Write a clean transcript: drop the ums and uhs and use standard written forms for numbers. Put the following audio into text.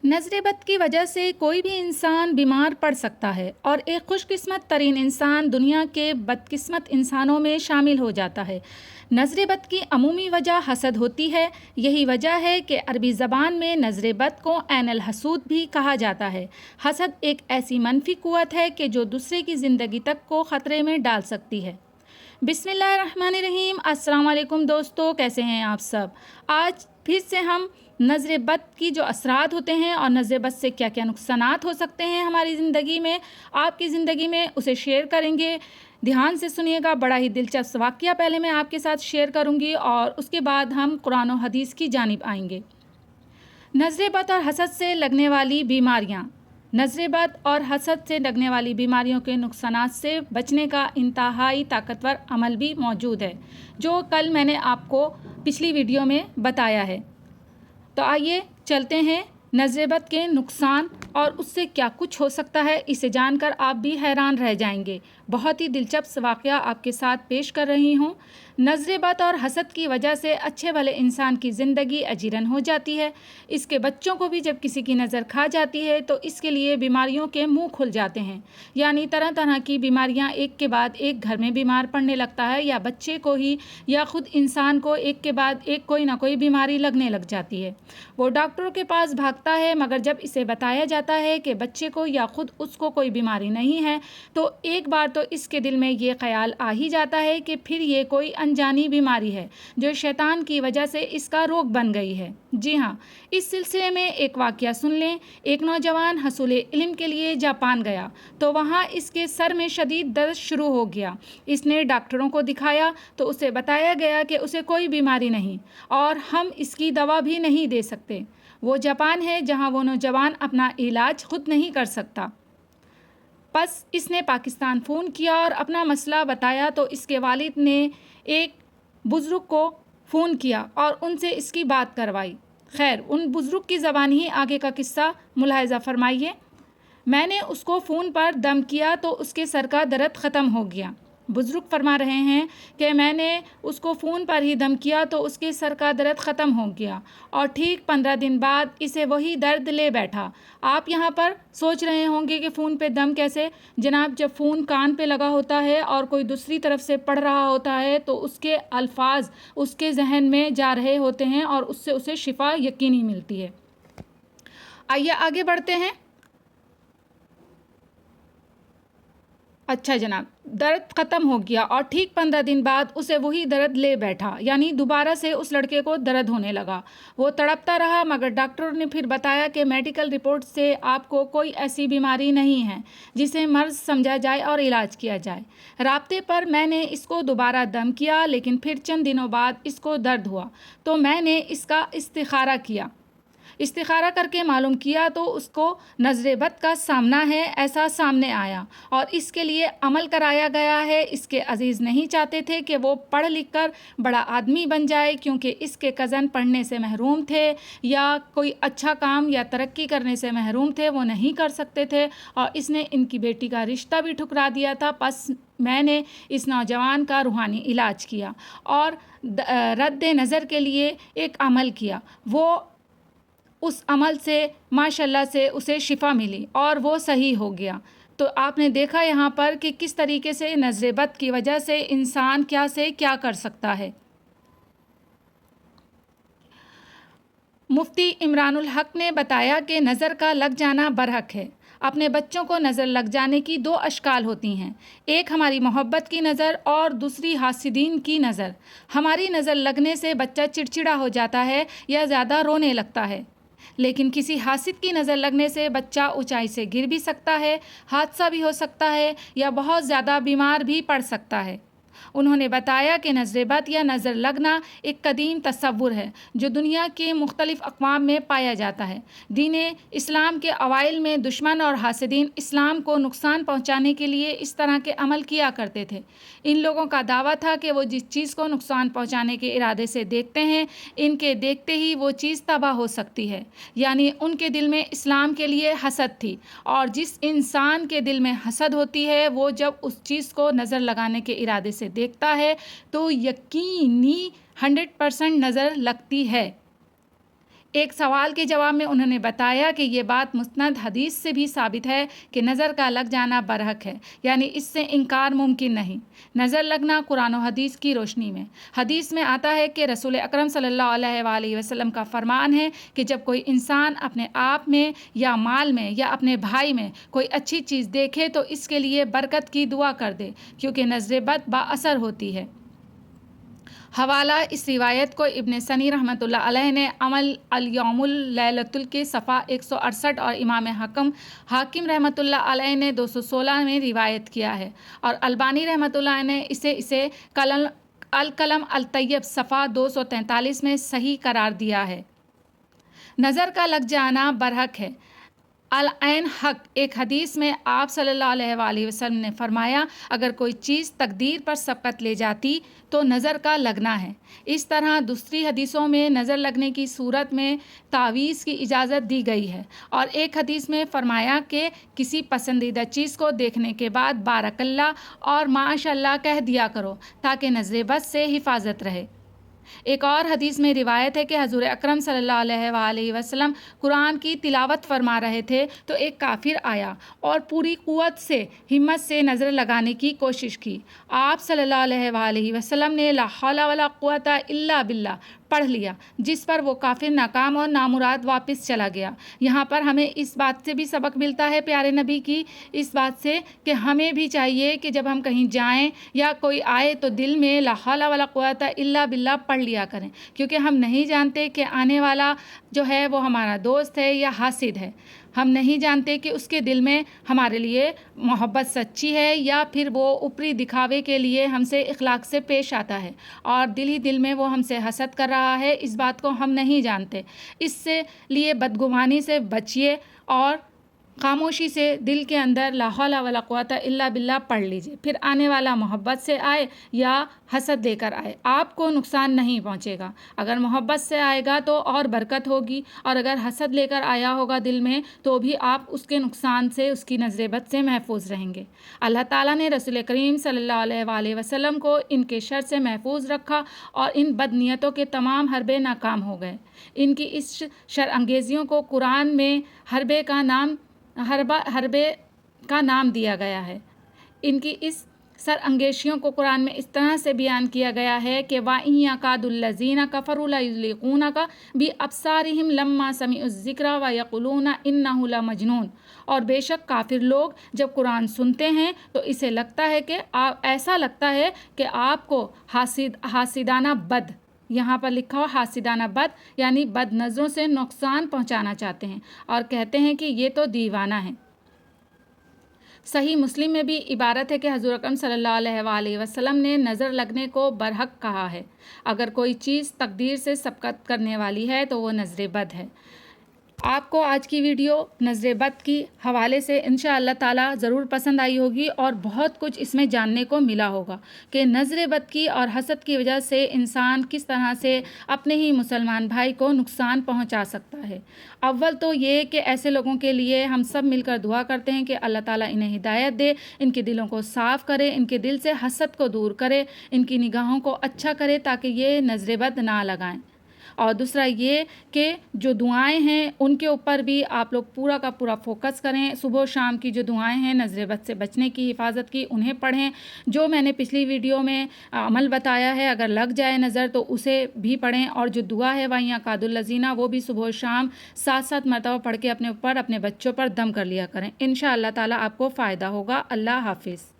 नज़र बद की वजह से कोई भी इंसान बीमार पड़ सकता है और एक खुशकिस्मत तरीन इंसान दुनिया के बदकिस्मत इंसानों में शामिल हो जाता है। नज़र बद की अमूमी वजह हसद होती है। यही वजह है कि अरबी ज़बान में नज़र बद को ऐनल हसूद भी कहा जाता है। हसद एक ऐसी मनफी क़ुव्वत है कि जो दूसरे की ज़िंदगी तक को ख़तरे में डाल सकती है। बिस्मिल्लाहिर्रहमानिर्रहीम। अस्सलाम वालेकुम दोस्तों, कैसे हैं आप सब। आज फिर से हम नज़र बद की जो असरात होते हैं और नज़र बद से क्या क्या नुकसानात हो सकते हैं हमारी ज़िंदगी में, आपकी ज़िंदगी में, उसे शेयर करेंगे। ध्यान से सुनिएगा, बड़ा ही दिलचस्प वाक़या पहले मैं आपके साथ शेयर करूंगी और उसके बाद हम कुरान और हदीस की जानिब आएंगे। नज़र बद और हसद से लगने वाली बीमारियाँ। नज़र बद और हसद से लगने वाली बीमारियों के नुकसानात से बचने का इंतहाई ताकतवर अमल भी मौजूद है, जो कल मैंने आपको पिछली वीडियो में बताया है। तो आइए चलते हैं नज़र बद के नुकसान और उससे क्या कुछ हो सकता है, इसे जानकर आप भी हैरान रह जाएंगे। बहुत ही दिलचस्प वाक़या आपके साथ पेश कर रही हूँ। नज़र बद और हसद की वजह से अच्छे भले इंसान की ज़िंदगी अजीरन हो जाती है। इसके बच्चों को भी जब किसी की नज़र खा जाती है तो इसके लिए बीमारियों के मुंह खुल जाते हैं, यानी तरह तरह की बीमारियां एक के बाद एक घर में बीमार पड़ने लगता है, या बच्चे को ही या ख़ुद इंसान को एक के बाद एक कोई ना कोई बीमारी लगने लग जाती है। वो डॉक्टरों के पास भागता है, मगर जब इसे बताया जाता है कि बच्चे को या ख़ुद उसको कोई बीमारी नहीं है तो एक बार तो इसके दिल में ये ख्याल आ ही जाता है कि फिर ये कोई अनजानी बीमारी है जो शैतान की वजह से इसका रोग बन गई है। जी हाँ, इस सिलसिले में एक वाक़या सुन लें। एक नौजवान हसूल इल्म के लिए जापान गया तो वहाँ इसके सर में शदीद दर्द शुरू हो गया। इसने डॉक्टरों को दिखाया तो उसे बताया गया कि उसे कोई बीमारी नहीं और हम इसकी दवा भी नहीं दे सकते। वो जापान है जहाँ वो नौजवान अपना इलाज खुद नहीं कर सकता। बस इसने पाकिस्तान फ़ोन किया और अपना मसला बताया तो इसके वालिद ने एक बुज़ुर्ग को फ़ोन किया और उनसे इसकी बात करवाई। खैर, उन बुज़ुर्ग की ज़बान ही आगे का किस्सा मुलाहिज़ा फरमाइए। मैंने उसको फ़ोन पर दम किया तो उसके सर का दर्द ख़त्म हो गया। बुज़ुर्ग फरमा रहे हैं कि मैंने उसको फ़ोन पर ही दम किया तो उसके सर का दर्द ख़त्म हो गया और ठीक 15 दिन बाद इसे वही दर्द ले बैठा। आप यहाँ पर सोच रहे होंगे कि फ़ोन पे दम कैसे। जनाब, जब फ़ोन कान पे लगा होता है और कोई दूसरी तरफ से पढ़ रहा होता है तो उसके अल्फाज उसके जहन में जा रहे होते हैं और उससे उसे शिफा यकीनी मिलती है। आइए आगे बढ़ते हैं। अच्छा जनाब, दर्द ख़त्म हो गया और ठीक 15 दिन बाद उसे वही दर्द ले बैठा, यानी दोबारा से उस लड़के को दर्द होने लगा। वो तड़पता रहा, मगर डॉक्टर ने फिर बताया कि मेडिकल रिपोर्ट से आपको कोई ऐसी बीमारी नहीं है जिसे मर्ज़ समझा जाए और इलाज किया जाए। राब्ते पर मैंने इसको दोबारा दम किया, लेकिन फिर चंद दिनों बाद इसको दर्द हुआ तो मैंने इसका इस्तिखारा किया। इस्तिखारा करके मालूम किया तो उसको नज़र बद का सामना है, ऐसा सामने आया और इसके लिए अमल कराया गया है। इसके अजीज़ नहीं चाहते थे कि वो पढ़ लिख कर बड़ा आदमी बन जाए, क्योंकि इसके कज़न पढ़ने से महरूम थे या कोई अच्छा काम या तरक्की करने से महरूम थे, वो नहीं कर सकते थे और इसने इनकी बेटी का रिश्ता भी ठुकरा दिया था। बस मैंने इस नौजवान का रूहानी इलाज किया और रद्द नज़र के लिए एक अमल किया। वो उस अमल से माशाल्लाह से उसे शिफा मिली और वो सही हो गया। तो आपने देखा यहाँ पर कि किस तरीके से नज़र बद की वजह से इंसान क्या से क्या कर सकता है। मुफ्ती इमरानुल हक ने बताया कि नज़र का लग जाना बरहक है। अपने बच्चों को नज़र लग जाने की दो अशकाल होती हैं, एक हमारी मोहब्बत की नज़र और दूसरी हासिदीन की नज़र। हमारी नज़र लगने से बच्चा चिड़चिड़ा हो जाता है या ज़्यादा रोने लगता है, लेकिन किसी हासिद की नज़र लगने से बच्चा ऊंचाई से गिर भी सकता है, हादसा भी हो सकता है या बहुत ज़्यादा बीमार भी पड़ सकता है। उन्होंने बताया कि नज़र बद या नज़र लगना एक कदीम तसव्वुर है जो दुनिया के मुख्तलिफ़ अक़वाम में पाया जाता है। दीन इस्लाम के अवाइल में दुश्मन और हासिदीन इस्लाम को नुकसान पहुँचाने के लिए इस तरह के अमल किया करते थे। इन लोगों का दावा था कि वो जिस चीज़ को नुकसान पहुँचाने के इरादे से देखते हैं, इनके देखते ही वो चीज़ तबाह हो सकती है। यानी उनके दिल में इस्लाम के लिए हसद थी, और जिस इंसान के दिल में हसद होती है वो जब उस चीज़ को नज़र लगाने के इरादे से देखता है तो यकीनी 100% नज़र लगती है। ایک سوال کے جواب میں انہوں نے بتایا کہ یہ بات مستند حدیث سے بھی ثابت ہے کہ نظر کا لگ جانا برحق ہے، یعنی اس سے انکار ممکن نہیں۔ نظر لگنا قرآن و حدیث کی روشنی میں، حدیث میں آتا ہے کہ رسول اکرم صلی اللہ علیہ وآلہ وسلم کا فرمان ہے کہ جب کوئی انسان اپنے آپ میں یا مال میں یا اپنے بھائی میں کوئی اچھی چیز دیکھے تو اس کے لیے برکت کی دعا کر دے، کیونککہ نظر بد با اثر ہوتی ہے۔ حوالہ اس روایت کو ابن سنی رحمۃ اللہ علیہ نے عمل الیوم اللیلۃ کے صفحہ 168 اور امام حاکم رحمۃ اللہ علیہ نے 216 میں روایت کیا ہے، اور البانی رحمۃ اللہ نے اسے الکلم الطیب صفحہ 243 میں صحیح قرار دیا ہے۔ نظر کا لگ جانا برحق ہے، العین حق۔ ایک حدیث میں آپ صلی اللہ علیہ وآلہ وسلم نے فرمایا، اگر کوئی چیز تقدیر پر سبقت لے جاتی تو نظر کا لگنا ہے۔ اس طرح دوسری حدیثوں میں نظر لگنے کی صورت میں تعویذ کی اجازت دی گئی ہے، اور ایک حدیث میں فرمایا کہ کسی پسندیدہ چیز کو دیکھنے کے بعد بارک اللہ اور ماشاء اللہ کہہ دیا کرو تاکہ نظر بد سے حفاظت رہے۔ ایک اور حدیث میں روایت ہے کہ حضور اکرم صلی اللہ علیہ وآلہ وسلم قرآن کی تلاوت فرما رہے تھے تو ایک کافر آیا اور پوری قوت سے ہمت سے نظر لگانے کی کوشش کی۔ آپ صلی اللہ علیہ وآلہ وسلم نے لا حول ولا قوت الا باللہ پڑھ لیا، جس پر وہ کافر ناکام اور نامراد واپس چلا گیا۔ یہاں پر ہمیں اس بات سے بھی سبق ملتا ہے پیارے نبی کی اس بات سے کہ ہمیں بھی چاہیے کہ جب ہم کہیں جائیں یا کوئی آئے تو دل میں لا حول ولا قوت الا باللہ پڑھ لیا کریں، کیونکہ ہم نہیں جانتے کہ آنے والا جو ہے وہ ہمارا دوست ہے یا حاسد ہے۔ ہم نہیں جانتے کہ اس کے دل میں ہمارے لیے محبت سچی ہے یا پھر وہ اوپری دکھاوے کے لیے ہم سے اخلاق سے پیش آتا ہے اور دل ہی دل میں وہ ہم سے حسد کر رہا ہے۔ اس بات کو ہم نہیں جانتے، اس سے لیے بدگمانی سے بچیے اور خاموشی سے دل کے اندر لا حول ولا قوت الا باللہ پڑھ لیجئے، پھر آنے والا محبت سے آئے یا حسد لے کر آئے آپ کو نقصان نہیں پہنچے گا۔ اگر محبت سے آئے گا تو اور برکت ہوگی، اور اگر حسد لے کر آیا ہوگا دل میں تو بھی آپ اس کے نقصان سے، اس کی نظر بد سے محفوظ رہیں گے۔ اللہ تعالیٰ نے رسول کریم صلی اللہ علیہ وآلہ وسلم کو ان کے شر سے محفوظ رکھا اور ان بد نیتوں کے تمام حربے ناکام ہو گئے۔ ان کی اس شر انگیزیوں کو قرآن میں حربے کا نام دیا گیا ہے۔ ان کی اس سر انگیزیوں کو قرآن میں اس طرح سے بیان کیا گیا ہے کہ وَإِن يَكَادُ الَّذِينَ كَفَرُوا لَيُزْلِقُونَكَ بِأَبْصَارِهِمْ لَمَّا سَمِعُوا الذِّكْرَ وَيَقُولُونَ إِنَّهُ لَمَجْنُونٌ۔ اور بے شک کافر لوگ جب قرآن سنتے ہیں تو اسے لگتا ہے کہ ایسا لگتا ہے کہ آپ کو حاسدانہ بد، یہاں پر لکھا ہوا حاسدانہ بد یعنی بد نظروں سے نقصان پہنچانا چاہتے ہیں، اور کہتے ہیں کہ یہ تو دیوانہ ہے۔ صحیح مسلم میں بھی عبارت ہے کہ حضور اکرم صلی اللہ علیہ وآلہ وسلم نے نظر لگنے کو برحق کہا ہے۔ اگر کوئی چیز تقدیر سے سبقت کرنے والی ہے تو وہ نظر بد ہے۔ آپ کو آج کی ویڈیو نظر بد کی حوالے سے انشاءاللہ تعالیٰ ضرور پسند آئی ہوگی، اور بہت کچھ اس میں جاننے کو ملا ہوگا کہ نظر بد کی اور حسد کی وجہ سے انسان کس طرح سے اپنے ہی مسلمان بھائی کو نقصان پہنچا سکتا ہے۔ اول تو یہ کہ ایسے لوگوں کے لیے ہم سب مل کر دعا کرتے ہیں کہ اللہ تعالیٰ انہیں ہدایت دے، ان کے دلوں کو صاف کرے، ان کے دل سے حسد کو دور کرے، ان کی نگاہوں کو اچھا کرے تاکہ یہ نظر بد نہ لگائیں۔ اور دوسرا یہ کہ جو دعائیں ہیں ان کے اوپر بھی آپ لوگ پورا کا پورا فوکس کریں۔ صبح و شام کی جو دعائیں ہیں نظر بد سے بچنے کی، حفاظت کی، انہیں پڑھیں۔ جو میں نے پچھلی ویڈیو میں عمل بتایا ہے، اگر لگ جائے نظر تو اسے بھی پڑھیں، اور جو دعا ہے وَإِن يَكَادُ الَّذِينَ وہ بھی صبح و شام 7 مرتبہ پڑھ کے اپنے اوپر، اپنے بچوں پر دم کر لیا کریں۔ انشاءاللہ تعالیٰ آپ کو فائدہ ہوگا۔ اللہ حافظ۔